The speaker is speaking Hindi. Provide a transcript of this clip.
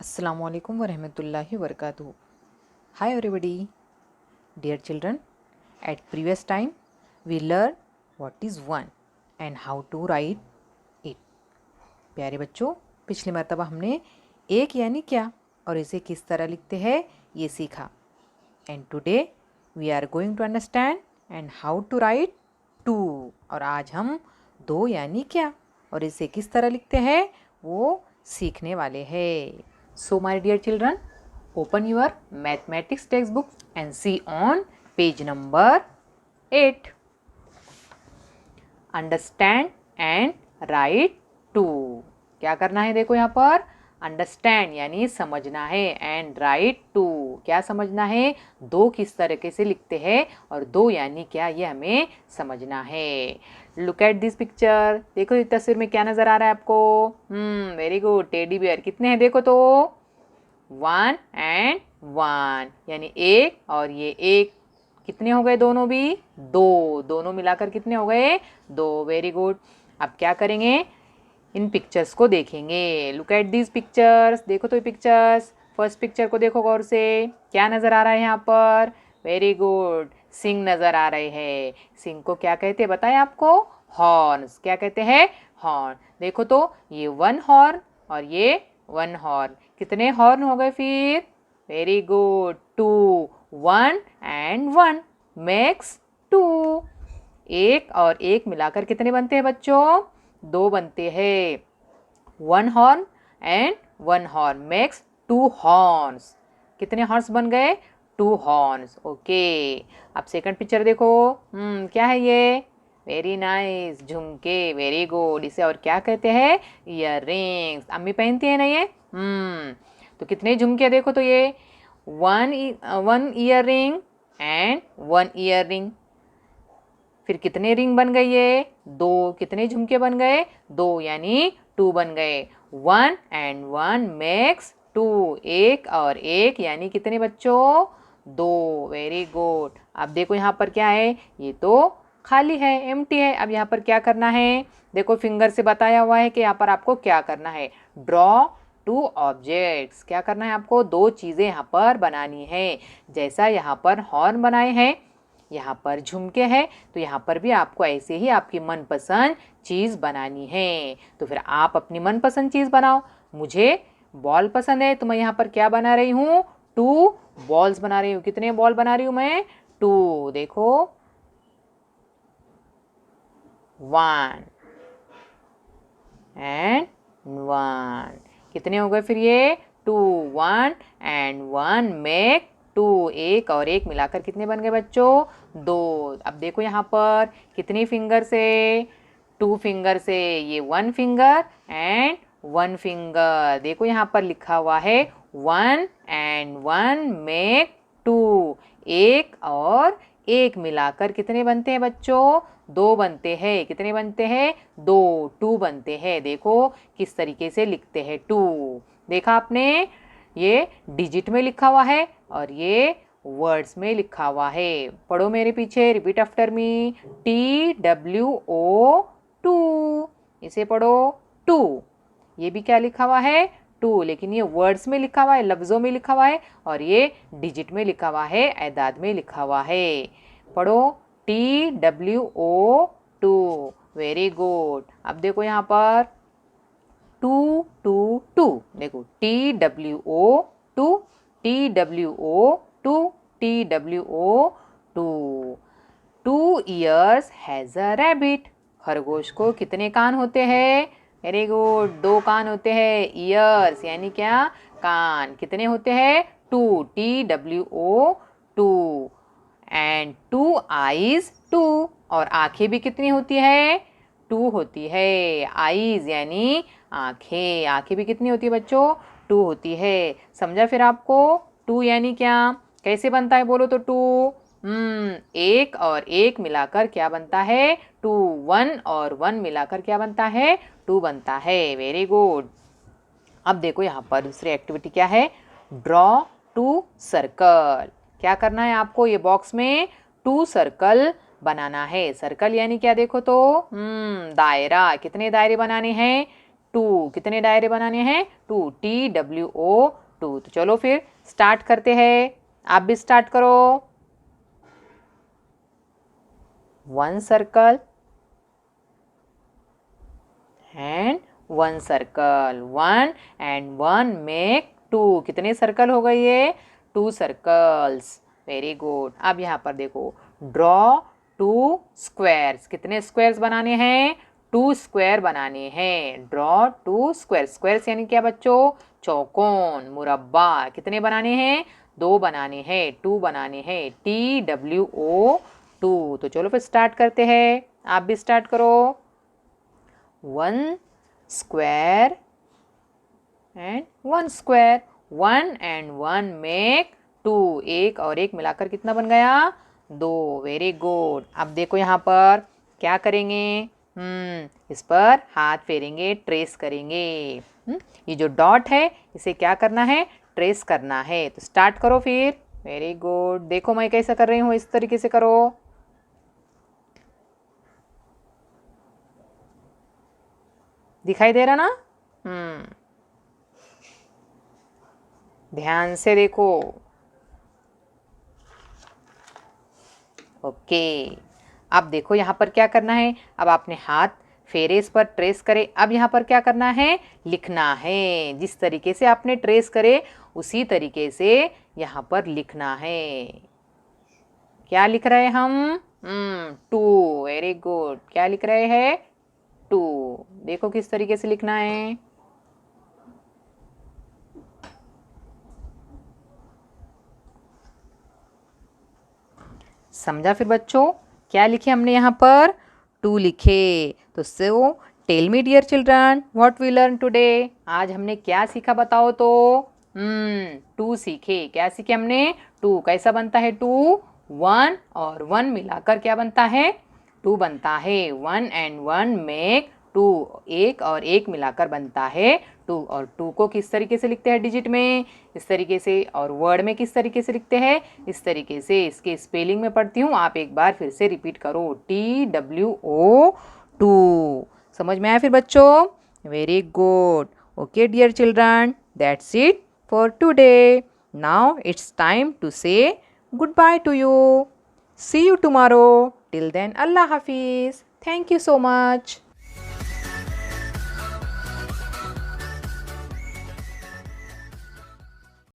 Assalamualaikum warahmatullahi wabarakatuh. Hi everybody. Dear children, at previous time we learned what is one and how to write it. प्यारे बच्चों, पिछली मर्तबा हमने एक यानी क्या और इसे किस तरह लिखते हैं ये सीखा. And today we are going to understand and how to write two. और आज हम दो यानी क्या और इसे किस तरह लिखते हैं वो सीखने वाले हैं. So my dear children, open your mathematics textbook and see on page number 8. Understand and write two. क्या करना है देखो यहाँ पर अंडरस्टैंड यानी समझना है एंड राइट टू क्या समझना है दो किस तरीके से लिखते हैं और दो यानी क्या ये हमें समझना है. Look at this picture. देखो इस तस्वीर में क्या नज़र आ रहा है आपको. Very good. टेडी बियर कितने हैं देखो तो 1 and 1 यानी एक और ये एक. कितने हो गए दोनों भी दो. दोनों मिलाकर कितने हो गए दो. Very good. अब क्या करेंगे इन पिक्चर्स को देखेंगे. Look at this pictures. देखो तो ये पिक्चर्स. फर्स्ट पिक्चर को देखो गौर से. क्या नज़र आ रहा है यहाँ पर. Very good. सिंग नज़र आ रहे हैं. सिंग को क्या कहते हैं बताएं आपको. हॉर्न्स. क्या कहते हैं हॉर्न. देखो तो ये 1 हॉर्न और ये 1 हॉर्न. कितने हॉर्न हो गए फिर. Very good. 2. 1 and 1 makes 2. एक और एक मिलाकर कितने बनते हैं बच्चों दो बनते हैं. 1 horn and 1 horn makes 2 horns. कितने हॉर्न्स बन गए 2 हॉर्न्स. ओके. अब सेकंड पिक्चर देखो. क्या है ये. Very nice. झुमके. Very good. इसे और क्या कहते हैं ईयर रिंग्स. अम्मी पहनती है ना ये. तो कितने झुमके देखो तो ये 1 ear ring and 1 ear ring. फिर कितने रिंग बन गए ये दो. कितने झुमके बन गए दो यानी 2 बन गए. 1 and 1 मेक्स 2. एक और एक यानी कितने बच्चों दो. Very good. अब देखो यहाँ पर क्या है ये तो खाली है एम्प्टी है. अब यहाँ पर क्या करना है देखो फिंगर से बताया हुआ है कि यहाँ पर आपको क्या करना है. Draw 2 objects. क्या करना है आपको दो चीज़ें यहाँ पर बनानी है. जैसा यहाँ पर हॉर्न बनाए हैं यहाँ पर झुमके हैं तो यहाँ पर भी आपको ऐसे ही आपकी मनपसंद चीज़ बनानी है. तो फिर आप अपनी मनपसंद चीज़ बनाओ. मुझे बॉल पसंद है तो मैं यहाँ पर क्या बना रही हूँ 2 बॉल्स बना रही हूँ. कितने बॉल बना रही हूँ मैं 2. देखो 1 and 1. कितने हो गए फिर ये 2. 1 and 1 मेक 2. एक और एक मिलाकर कितने बन गए बच्चों 2. अब देखो यहाँ पर कितनी फिंगर से 2 फिंगर से ये 1 फिंगर एंड 1 फिंगर. देखो यहाँ पर लिखा हुआ है 1 and 1 मेक 2. एक और एक मिलाकर कितने बनते हैं बच्चों 2 बनते हैं. कितने बनते हैं 2 बनते हैं. देखो किस तरीके से लिखते हैं 2. देखा आपने ये डिजिट में लिखा हुआ है और ये वर्ड्स में लिखा हुआ है. पढ़ो मेरे पीछे. Repeat after me. TWO 2. इसे पढ़ो 2. ये भी क्या लिखा हुआ है 2 लेकिन ये वर्ड्स में लिखा हुआ है लफ्ज़ों में लिखा हुआ है और ये डिजिट में लिखा हुआ है एदाद में लिखा हुआ है. पढ़ो TWO 2. Very good. अब देखो यहाँ पर 2 2 2. देखो TWO 2 TWO 2 TWO 2. 2 ears has a rabbit. खरगोश को कितने कान होते हैं. Very good. 2 कान होते हैं. ईयर्स यानी क्या कान. कितने होते हैं 2 TWO 2 एंड 2 आईज 2. और आंखें भी कितनी होती है 2 होती है. आईज यानी आंखें. आंखें भी कितनी होती है बच्चों 2 होती है. समझा फिर आपको 2 यानी क्या कैसे बनता है बोलो तो 2. एक और एक मिलाकर क्या बनता है 2. 1 और 1 मिलाकर क्या बनता है 2 बनता है. Very good. अब देखो यहाँ पर दूसरी एक्टिविटी क्या है. Draw 2 circle. क्या करना है आपको ये बॉक्स में 2 सर्कल बनाना है. सर्कल यानी क्या देखो तो दायरा. कितने दायरे बनाने हैं टू, कितने दायरे बनाने हैं? Two, TWO, two. तो चलो फिर स्टार्ट करते हैं, आप भी स्टार्ट करो। 1 circle and 1 circle, 1 and 1 make 2, कितने सर्कल हो गए ये? 2 सर्कल्स, वेरी गुड। अब यहाँ पर देखो, ड्रॉ 2 स्क्वायर्स, कितने स्क्वायर्स बनाने हैं? 2 स्क्वायर बनाने हैं। ड्रॉ 2 स्क्वायर, स्क्वायर्स यानी क्या बच्चों? चौकोन, मुरब्बा, कितने बनाने हैं? 2 बनाने हैं, 2 बनाने हैं, TWO, 2। तो चलो फिर स्टार्ट करते हैं, आप भी स्टार्ट करो। 1 square and 1 square, 1 and 1 make 2, एक और एक मिलाकर कितना बन गया? 2, वेरी गुड। अब देखो यहाँ पर क्या करेंगे? इस पर हाथ फेरेंगे, ट्रेस करेंगे। ये जो डॉट है इसे क्या करना है? ट्रेस करना है। तो स्टार्ट करो फिर, वेरी गुड। देखो मैं कैसे कर रही हूँ, इस तरीके से करो। दिखाई दे रहा ना? ध्यान से देखो। ओके, अब देखो यहाँ पर क्या करना है। अब आपने हाथ फेरे, इस पर ट्रेस करे। अब यहाँ पर क्या करना है? लिखना है। जिस तरीके से आपने ट्रेस करे उसी तरीके से यहाँ पर लिखना है। क्या लिख रहे हैं हम? 2, वेरी गुड। क्या लिख रहे हैं? 2। देखो किस तरीके से लिखना है। समझा फिर बच्चों? क्या लिखे हमने यहाँ पर? 2 लिखे। तो so tell me dear children, what we learn today. आज हमने क्या सीखा बताओ तो? 2 सीखे। क्या सीखे हमने? 2 कैसा बनता है? 2, 1 और 1 मिलाकर क्या बनता है? 2 बनता है। 1 and 1 make 2, एक और एक मिलाकर बनता है 2। और 2 को किस तरीके से लिखते हैं डिजिट में? इस तरीके से। और वर्ड में किस तरीके से लिखते हैं? इस तरीके से। इसके स्पेलिंग में पढ़ती हूँ, आप एक बार फिर से रिपीट करो, TWO, 2। समझ में आया फिर बच्चों? Very good. Okay dear children, that's it for today. Now it's time to say goodbye to you. See you tomorrow. Till then, Allah Hafiz. Thank you so much.